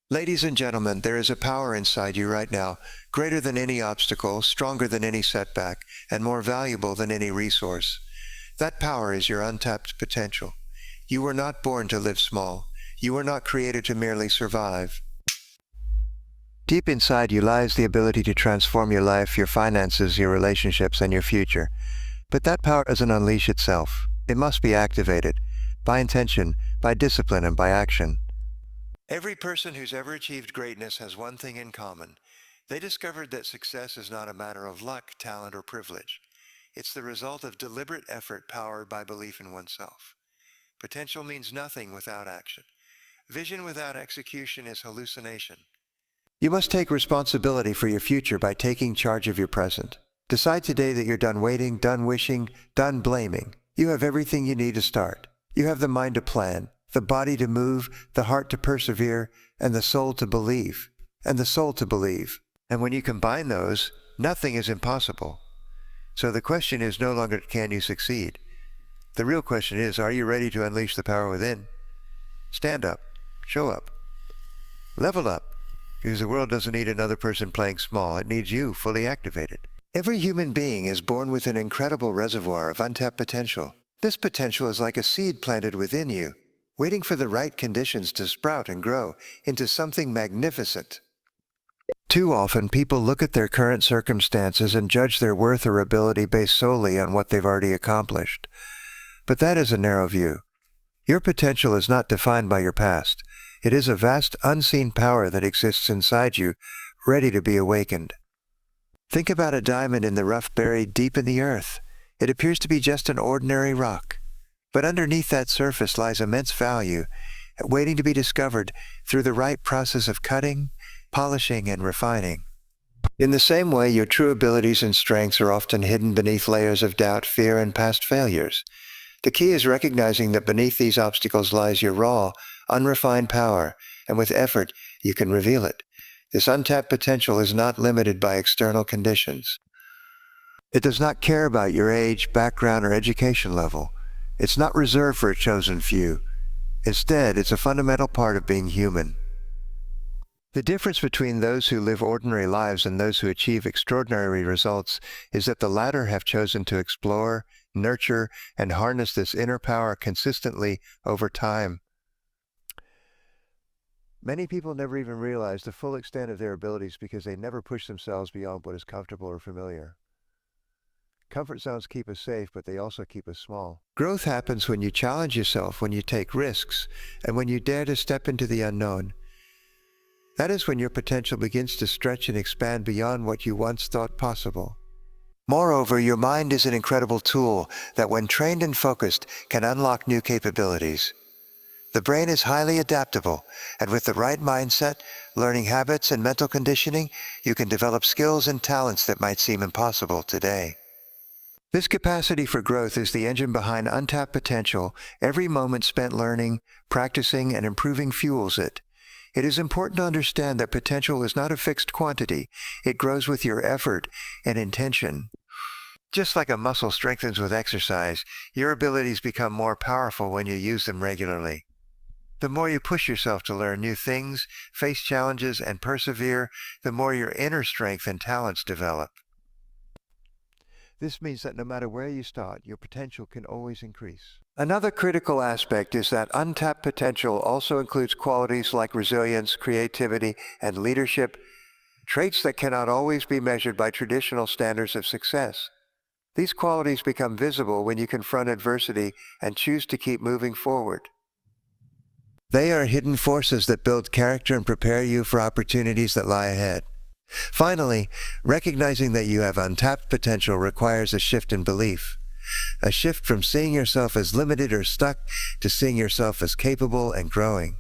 Ladies and gentlemen, there is a power inside you right now, greater than any obstacle, stronger than any setback, and more valuable than any resource. That power is your untapped potential. You were not born to live small. You were not created to merely survive. Deep inside you lies the ability to transform your life, your finances, your relationships, and your future. But that power doesn't unleash itself. It must be activated by intention, by discipline, and by action. Every person who's ever achieved greatness has one thing in common. They discovered that success is not a matter of luck, talent, or privilege. It's the result of deliberate effort powered by belief in oneself. Potential means nothing without action. Vision without execution is hallucination. You must take responsibility for your future by taking charge of your present. Decide today that you're done waiting, done wishing, done blaming. You have everything you need to start. You have the mind to plan, the body to move, the heart to persevere, and the soul to believe. And the soul to believe. And when you combine those, nothing is impossible. So the question is no longer can you succeed? The real question is, are you ready to unleash the power within? Stand up, show up, level up, because the world doesn't need another person playing small. It needs you fully activated. Every human being is born with an incredible reservoir of untapped potential. This potential is like a seed planted within you, waiting for the right conditions to sprout and grow into something magnificent. Too often, people look at their current circumstances and judge their worth or ability based solely on what they've already accomplished. But that is a narrow view. Your potential is not defined by your past. It is a vast, unseen power that exists inside you, ready to be awakened. Think about a diamond in the rough buried deep in the earth. It appears to be just an ordinary rock. But underneath that surface lies immense value, waiting to be discovered through the right process of cutting, polishing, and refining. In the same way, your true abilities and strengths are often hidden beneath layers of doubt, fear, and past failures. The key is recognizing that beneath these obstacles lies your raw, unrefined power, and with effort, you can reveal it. This untapped potential is not limited by external conditions. It does not care about your age, background, or education level. It's not reserved for a chosen few. Instead, it's a fundamental part of being human. The difference between those who live ordinary lives and those who achieve extraordinary results is that the latter have chosen to explore, nurture, and harness this inner power consistently over time. Many people never even realize the full extent of their abilities because they never push themselves beyond what is comfortable or familiar. Comfort zones keep us safe, but they also keep us small. Growth happens when you challenge yourself, when you take risks, and when you dare to step into the unknown. That is when your potential begins to stretch and expand beyond what you once thought possible. Moreover, your mind is an incredible tool that, when trained and focused, can unlock new capabilities. The brain is highly adaptable, and with the right mindset, learning habits, and mental conditioning, you can develop skills and talents that might seem impossible today. This capacity for growth is the engine behind untapped potential. Every moment spent learning, practicing, and improving fuels it. It is important to understand that potential is not a fixed quantity. It grows with your effort and intention. Just like a muscle strengthens with exercise, your abilities become more powerful when you use them regularly. The more you push yourself to learn new things, face challenges, and persevere, the more your inner strength and talents develop. This means that no matter where you start, your potential can always increase. Another critical aspect is that untapped potential also includes qualities like resilience, creativity, and leadership, traits that cannot always be measured by traditional standards of success. These qualities become visible when you confront adversity and choose to keep moving forward. They are hidden forces that build character and prepare you for opportunities that lie ahead. Finally, recognizing that you have untapped potential requires a shift in belief. A shift from seeing yourself as limited or stuck to seeing yourself as capable and growing.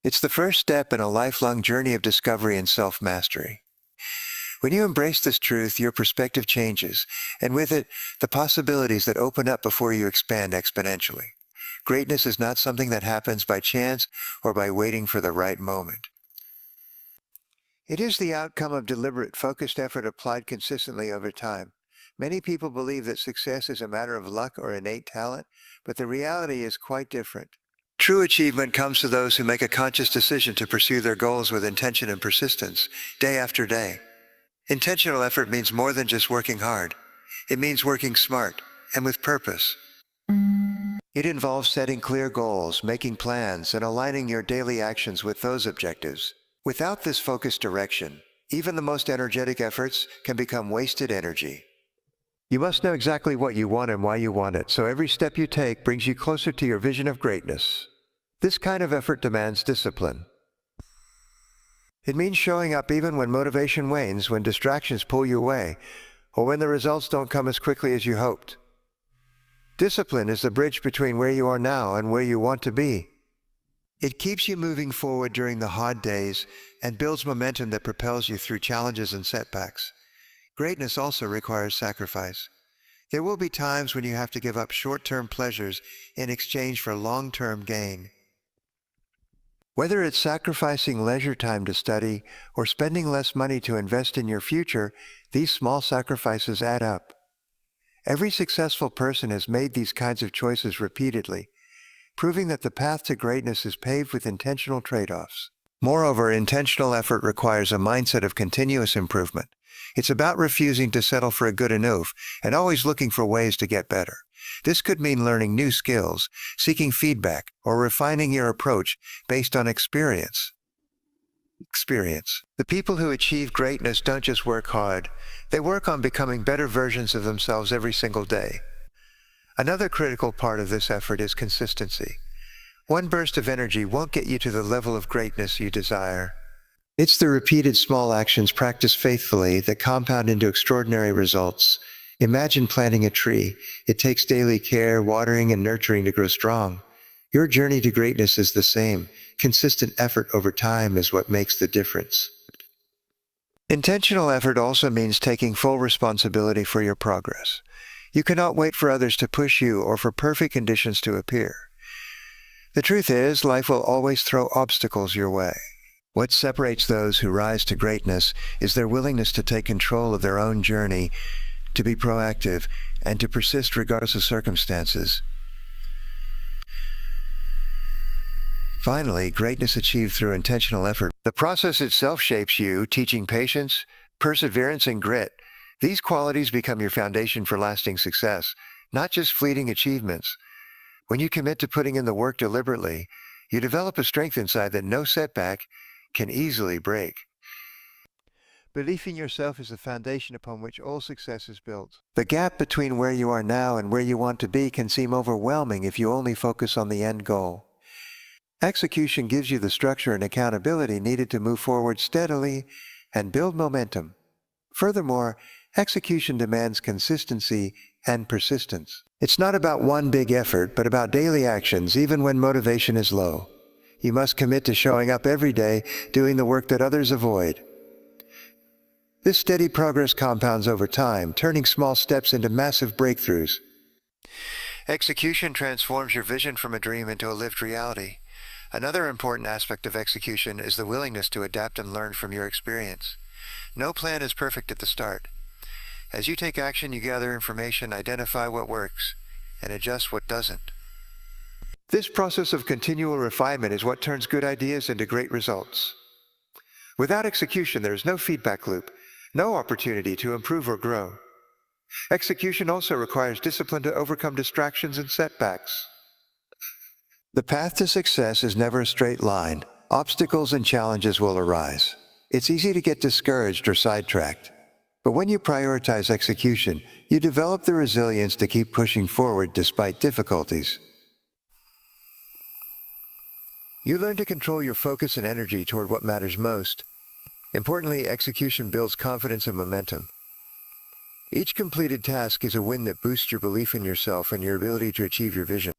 It's the first step in a lifelong journey of discovery and self-mastery. When you embrace this truth, your perspective changes, and with it, the possibilities that open up before you expand exponentially. Greatness is not something that happens by chance or by waiting for the right moment. It is the outcome of deliberate, focused effort applied consistently over time. Many people believe that success is a matter of luck or innate talent, but the reality is quite different. True achievement comes to those who make a conscious decision to pursue their goals with intention and persistence, day after day. Intentional effort means more than just working hard. It means working smart and with purpose. It involves setting clear goals, making plans, and aligning your daily actions with those objectives. Without this focused direction, even the most energetic efforts can become wasted energy. You must know exactly what you want and why you want it, so every step you take brings you closer to your vision of greatness. This kind of effort demands discipline. It means showing up even when motivation wanes, when distractions pull you away, or when the results don't come as quickly as you hoped. Discipline is the bridge between where you are now and where you want to be. It keeps you moving forward during the hard days and builds momentum that propels you through challenges and setbacks. Greatness also requires sacrifice. There will be times when you have to give up short-term pleasures in exchange for long-term gain. Whether it's sacrificing leisure time to study or spending less money to invest in your future, these small sacrifices add up. Every successful person has made these kinds of choices repeatedly, proving that the path to greatness is paved with intentional trade-offs. Moreover, intentional effort requires a mindset of continuous improvement. It's about refusing to settle for a good enough and always looking for ways to get better. This could mean learning new skills, seeking feedback, or refining your approach based on experience. The people who achieve greatness don't just work hard. They work on becoming better versions of themselves every single day. Another critical part of this effort is consistency. One burst of energy won't get you to the level of greatness you desire. It's the repeated small actions practiced faithfully that compound into extraordinary results. Imagine planting a tree. It takes daily care, watering, and nurturing to grow strong. Your journey to greatness is the same. Consistent effort over time is what makes the difference. Intentional effort also means taking full responsibility for your progress. You cannot wait for others to push you or for perfect conditions to appear. The truth is, life will always throw obstacles your way. What separates those who rise to greatness is their willingness to take control of their own journey, to be proactive, and to persist regardless of circumstances. Finally, greatness achieved through intentional effort. The process itself shapes you, teaching patience, perseverance, and grit. These qualities become your foundation for lasting success, not just fleeting achievements. When you commit to putting in the work deliberately, you develop a strength inside that no setback can easily break. Belief in yourself is the foundation upon which all success is built. The gap between where you are now and where you want to be can seem overwhelming if you only focus on the end goal. Execution gives you the structure and accountability needed to move forward steadily and build momentum. Furthermore, execution demands consistency and persistence. It's not about one big effort, but about daily actions, even when motivation is low. You must commit to showing up every day, doing the work that others avoid. This steady progress compounds over time, turning small steps into massive breakthroughs. Execution transforms your vision from a dream into a lived reality. Another important aspect of execution is the willingness to adapt and learn from your experience. No plan is perfect at the start. As you take action, you gather information, identify what works, and adjust what doesn't. This process of continual refinement is what turns good ideas into great results. Without execution, there is no feedback loop, no opportunity to improve or grow. Execution also requires discipline to overcome distractions and setbacks. The path to success is never a straight line. Obstacles and challenges will arise. It's easy to get discouraged or sidetracked. But when you prioritize execution, you develop the resilience to keep pushing forward despite difficulties. You learn to control your focus and energy toward what matters most. Importantly, execution builds confidence and momentum. Each completed task is a win that boosts your belief in yourself and your ability to achieve your vision.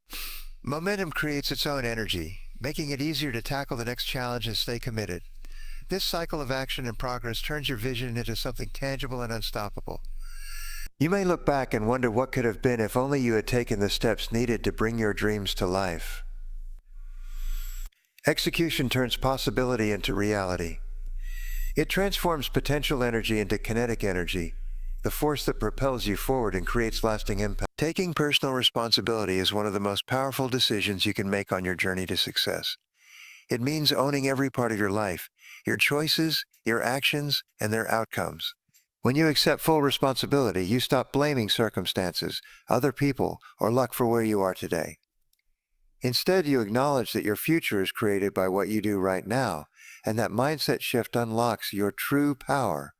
Momentum creates its own energy, making it easier to tackle the next challenge and stay committed. This cycle of action and progress turns your vision into something tangible and unstoppable. You may look back and wonder what could have been if only you had taken the steps needed to bring your dreams to life. Execution turns possibility into reality. It transforms potential energy into kinetic energy. the force that propels you forward and creates lasting impact. Taking personal responsibility is one of the most powerful decisions you can make on your journey to success. It means owning every part of your life, your choices, your actions, and their outcomes. When you accept full responsibility, you stop blaming circumstances, other people, or luck for where you are today. Instead, you acknowledge that your future is created by what you do right now, and that mindset shift unlocks your true power.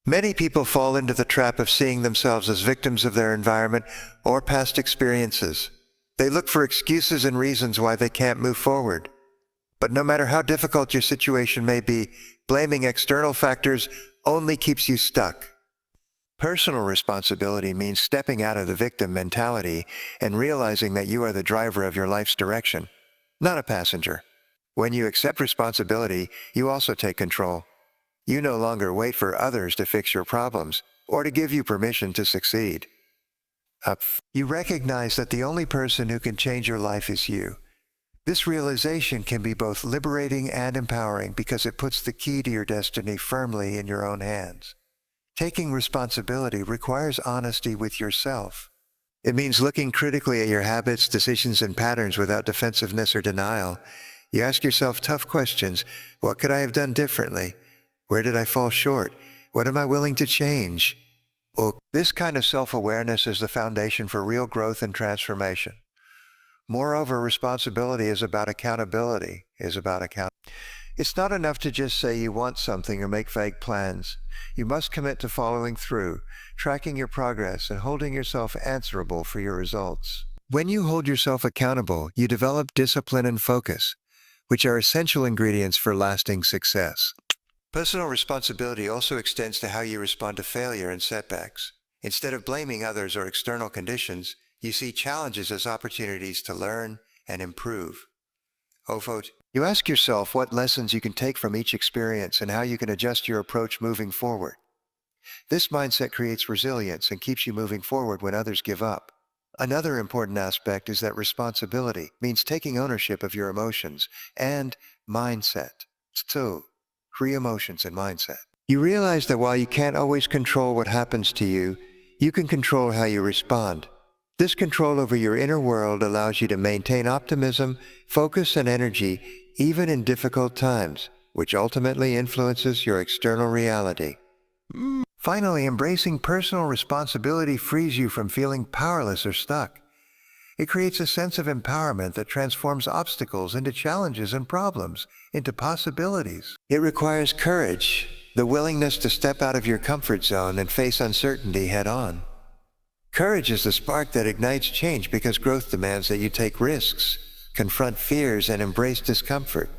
Many people fall into the trap of seeing themselves as victims of their environment or past experiences. They look for excuses and reasons why they can't move forward. But no matter how difficult your situation may be, blaming external factors only keeps you stuck. Personal responsibility means stepping out of the victim mentality and realizing that you are the driver of your life's direction, not a passenger. When you accept responsibility, you also take control. You no longer wait for others to fix your problems or to give you permission to succeed. You recognize that the only person who can change your life is you. This realization can be both liberating and empowering because it puts the key to your destiny firmly in your own hands. Taking responsibility requires honesty with yourself. It means looking critically at your habits, decisions, and patterns without defensiveness or denial. You ask yourself tough questions. What could I have done differently? Where did I fall short? What am I willing to change? This kind of self-awareness is the foundation for real growth and transformation. Moreover, responsibility is about accountability, It's not enough to just say you want something or make vague plans. You must commit to following through, tracking your progress, and holding yourself answerable for your results. When you hold yourself accountable, you develop discipline and focus, which are essential ingredients for lasting success. Personal responsibility also extends to how you respond to failure and setbacks. Instead of blaming others or external conditions, you see challenges as opportunities to learn and improve. You ask yourself what lessons you can take from each experience and how you can adjust your approach moving forward. This mindset creates resilience and keeps you moving forward when others give up. Another important aspect is that responsibility means taking ownership of your emotions and mindset. Free emotions and mindset. You realize that while you can't always control what happens to you, you can control how you respond. This control over your inner world allows you to maintain optimism, focus, and energy even in difficult times, which ultimately influences your external reality. Finally, embracing personal responsibility frees you from feeling powerless or stuck. It creates a sense of empowerment that transforms obstacles into challenges and problems into possibilities. It requires courage, the willingness to step out of your comfort zone and face uncertainty head-on. Courage is the spark that ignites change because growth demands that you take risks, confront fears, and embrace discomfort.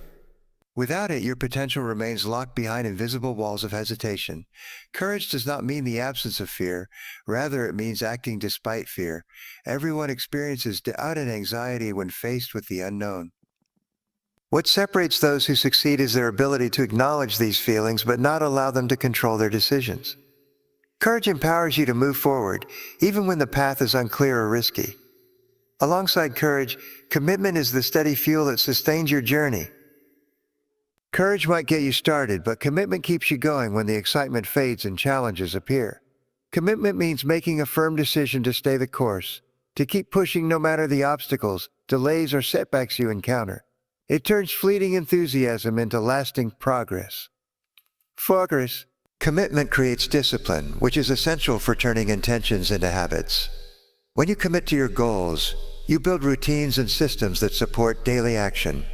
Without it, your potential remains locked behind invisible walls of hesitation. Courage does not mean the absence of fear. Rather, it means acting despite fear. Everyone experiences doubt and anxiety when faced with the unknown. What separates those who succeed is their ability to acknowledge these feelings but not allow them to control their decisions. Courage empowers you to move forward, even when the path is unclear or risky. Alongside courage, commitment is the steady fuel that sustains your journey. Courage might get you started, but commitment keeps you going when the excitement fades and challenges appear. Commitment means making a firm decision to stay the course, to keep pushing no matter the obstacles, delays, or setbacks you encounter. It turns fleeting enthusiasm into lasting progress. Commitment creates discipline, which is essential for turning intentions into habits. When you commit to your goals, you build routines and systems that support daily action.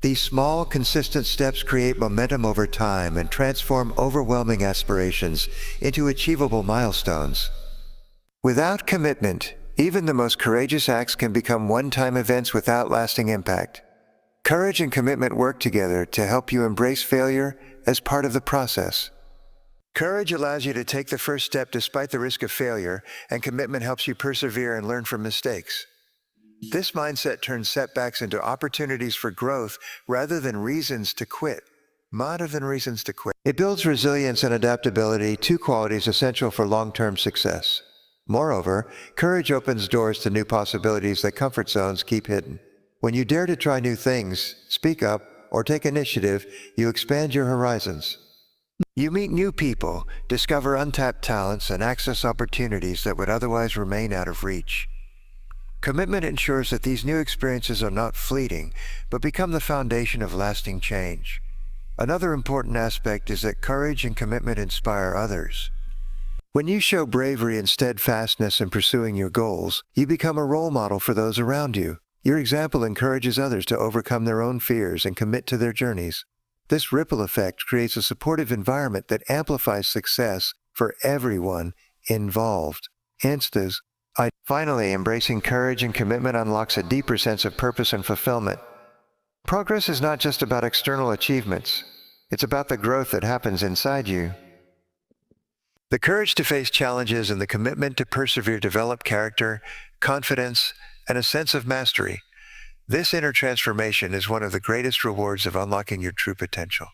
These small, consistent steps create momentum over time and transform overwhelming aspirations into achievable milestones. Without commitment, even the most courageous acts can become one-time events without lasting impact. Courage and commitment work together to help you embrace failure as part of the process. Courage allows you to take the first step despite the risk of failure, and commitment helps you persevere and learn from mistakes. This mindset turns setbacks into opportunities for growth rather than reasons to quit. It builds resilience and adaptability, two qualities essential for long-term success. Moreover, courage opens doors to new possibilities that comfort zones keep hidden. When you dare to try new things, speak up, or take initiative, you expand your horizons. You meet new people, discover untapped talents, and access opportunities that would otherwise remain out of reach. Commitment ensures that these new experiences are not fleeting, but become the foundation of lasting change. Another important aspect is that courage and commitment inspire others. When you show bravery and steadfastness in pursuing your goals, you become a role model for those around you. Your example encourages others to overcome their own fears and commit to their journeys. This ripple effect creates a supportive environment that amplifies success for everyone involved. Finally, embracing courage and commitment unlocks a deeper sense of purpose and fulfillment. Progress is not just about external achievements. It's about the growth that happens inside you. The courage to face challenges and the commitment to persevere develop character, confidence, and a sense of mastery. This inner transformation is one of the greatest rewards of unlocking your true potential.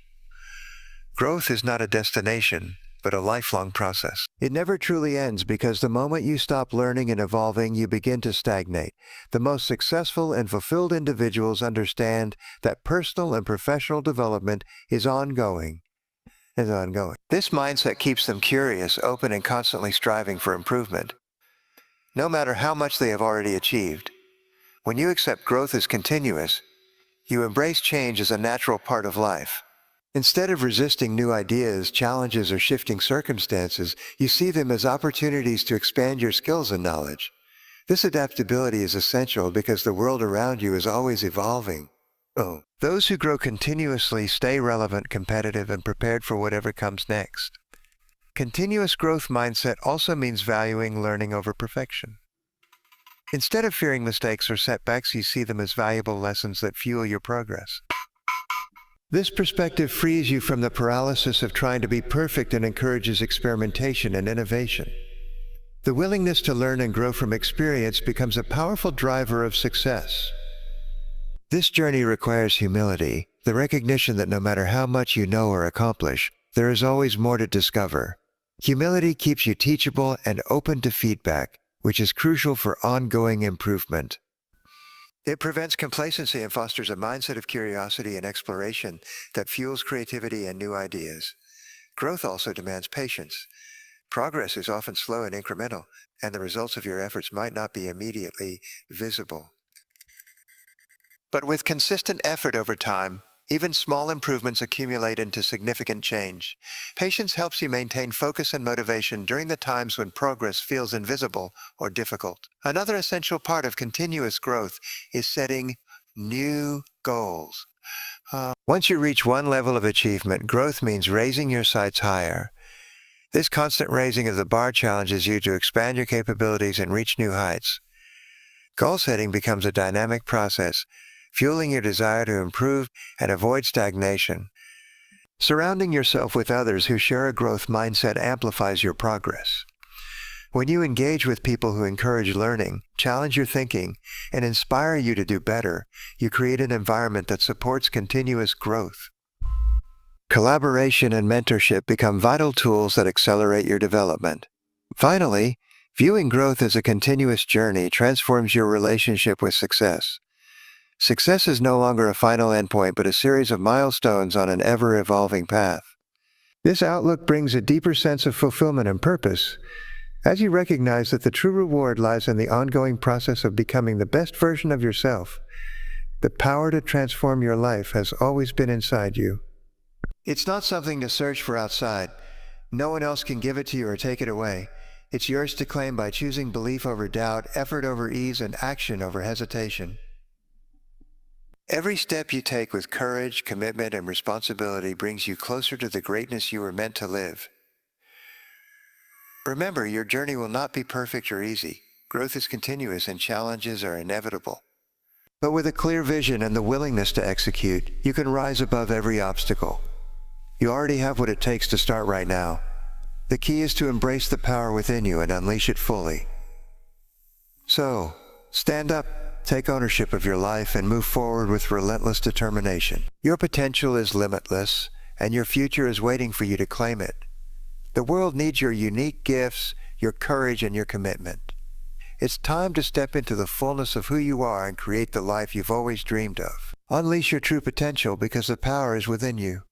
Growth is not a destination, but a lifelong process. It never truly ends because the moment you stop learning and evolving, you begin to stagnate. The most successful and fulfilled individuals understand that personal and professional development is ongoing. This mindset keeps them curious, open, and constantly striving for improvement, no matter how much they have already achieved. When you accept growth as continuous, you embrace change as a natural part of life. Instead of resisting new ideas, challenges, or shifting circumstances, you see them as opportunities to expand your skills and knowledge. This adaptability is essential because the world around you is always evolving. Those who grow continuously stay relevant, competitive, and prepared for whatever comes next. Continuous growth mindset also means valuing learning over perfection. Instead of fearing mistakes or setbacks, you see them as valuable lessons that fuel your progress. This perspective frees you from the paralysis of trying to be perfect and encourages experimentation and innovation. The willingness to learn and grow from experience becomes a powerful driver of success. This journey requires humility, the recognition that no matter how much you know or accomplish, there is always more to discover. Humility keeps you teachable and open to feedback, which is crucial for ongoing improvement. It prevents complacency and fosters a mindset of curiosity and exploration that fuels creativity and new ideas. Growth also demands patience. Progress is often slow and incremental, and the results of your efforts might not be immediately visible. But with consistent effort over time, even small improvements accumulate into significant change. Patience helps you maintain focus and motivation during the times when progress feels invisible or difficult. Another essential part of continuous growth is setting new goals. Once you reach one level of achievement, growth means raising your sights higher. This constant raising of the bar challenges you to expand your capabilities and reach new heights. Goal setting becomes a dynamic process, fueling your desire to improve and avoid stagnation. Surrounding yourself with others who share a growth mindset amplifies your progress. When you engage with people who encourage learning, challenge your thinking, and inspire you to do better, you create an environment that supports continuous growth. Collaboration and mentorship become vital tools that accelerate your development. Finally, viewing growth as a continuous journey transforms your relationship with success. Success is no longer a final endpoint, but a series of milestones on an ever-evolving path. This outlook brings a deeper sense of fulfillment and purpose, as you recognize that the true reward lies in the ongoing process of becoming the best version of yourself. The power to transform your life has always been inside you. It's not something to search for outside. No one else can give it to you or take it away. It's yours to claim by choosing belief over doubt, effort over ease, and action over hesitation. Every step you take with courage, commitment, and responsibility brings you closer to the greatness you were meant to live. Remember, your journey will not be perfect or easy. Growth is continuous and challenges are inevitable. But with a clear vision and the willingness to execute, you can rise above every obstacle. You already have what it takes to start right now. The key is to embrace the power within you and unleash it fully. So, stand up. Take ownership of your life and move forward with relentless determination. Your potential is limitless, and your future is waiting for you to claim it. The world needs your unique gifts, your courage, and your commitment. It's time to step into the fullness of who you are and create the life you've always dreamed of. Unleash your true potential because the power is within you.